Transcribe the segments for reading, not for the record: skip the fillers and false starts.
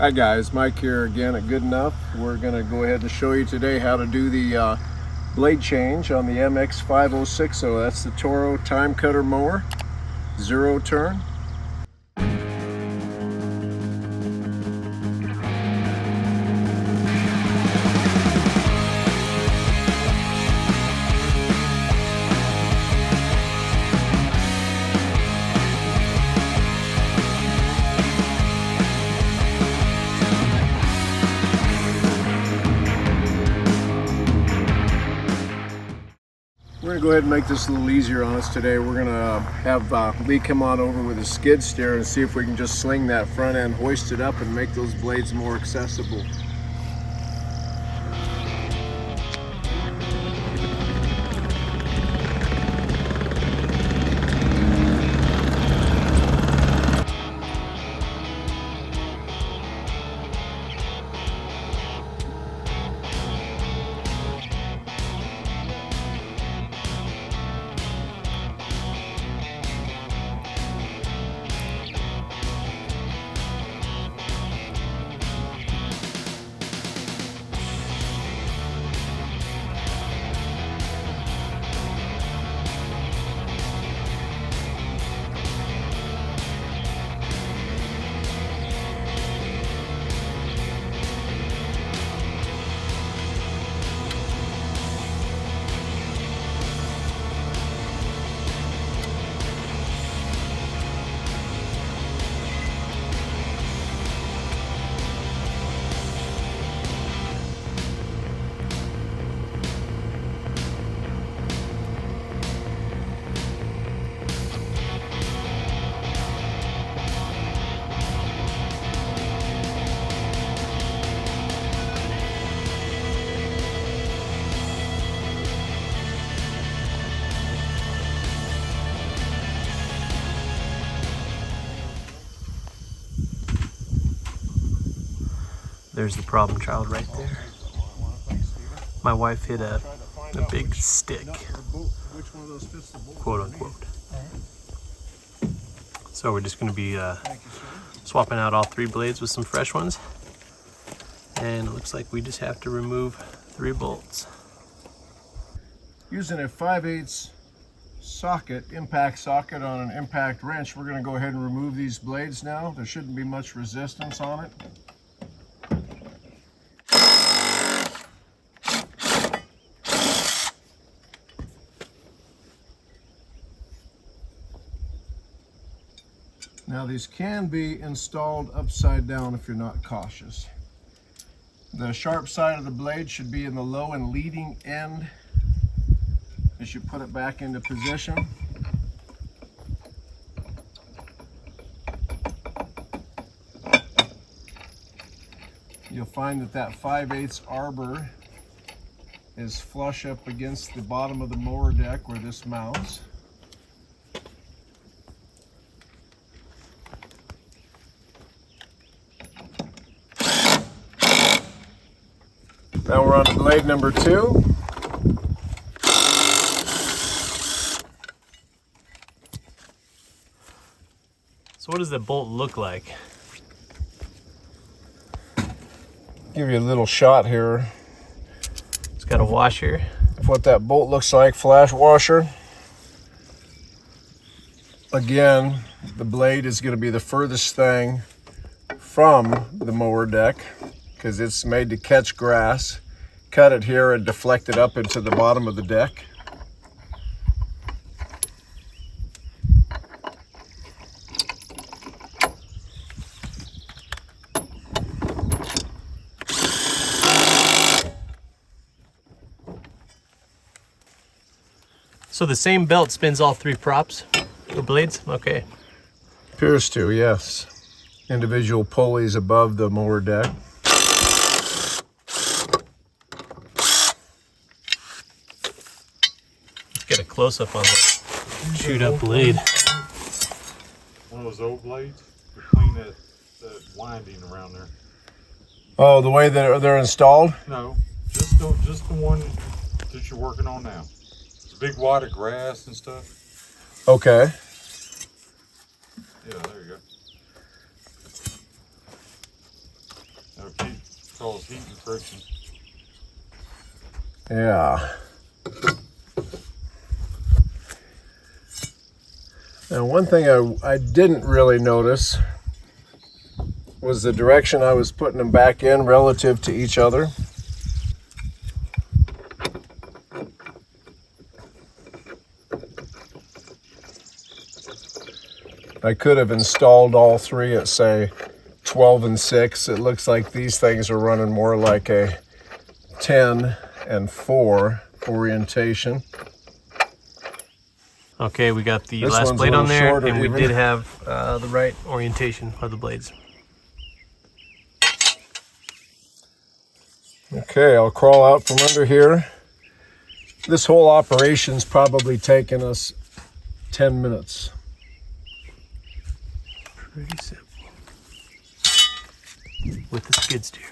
Hi guys, Mike here again at Good Enough. We're going to go ahead and show you today how to do the blade change on the MX5060. That's the Toro time cutter mower, 0 turn. We're going to go ahead and make this a little easier on us today. We're going to have Lee come on over with a skid steer and see if we can just sling that front end, hoist it up, and make those blades more accessible. There's the problem child right there. My wife hit a big stick, quote unquote. So we're just going to be swapping out all 3 blades with some fresh ones. And it looks like we just have to remove 3 bolts. Using a 5/8 socket, impact socket on an impact wrench, we're going to go ahead and remove these blades now. There shouldn't be much resistance on it. Now these can be installed upside down if you're not cautious. The sharp side of the blade should be in the low and leading end as you put it back into position. You'll find that 5/8 arbor is flush up against the bottom of the mower deck where this mounts. Now we're on to blade number 2. So what does the bolt look like? Give you a little shot here. It's got a washer. Of what that bolt looks like, flash washer. Again, the blade is going to be the furthest thing from the mower deck because it's made to catch grass. Cut it here and deflect it up into the bottom of the deck. So the same belt spins all 3 props or blades? Okay. Appears to, yes. Individual pulleys above the mower deck. Let's get a close-up on the shoot-up blade. One of those old blades to clean that winding around there. Oh, the way that they're installed? No, just the one that you're working on now. It's a big wad of grass and stuff. Okay. Yeah, there you go. cause heat and friction. Yeah. Now, one thing I didn't really notice was the direction I was putting them back in relative to each other. I could have installed all three at, say, 12 and 6. It looks like these things are running more like a 10 and 4 orientation. Okay, we got the This last one's a blade on little there, shorter and we even. did have the right orientation of the blades. Okay, I'll crawl out from under here. This whole operation's probably taken us 10 minutes. Pretty simple. With the skid steer.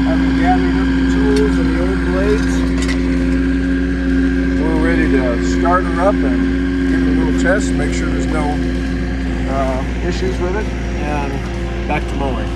Having gathered up the tools and the old blades, we're ready to start her up and give it a little test, make sure there's no issues with it, and back to mowing.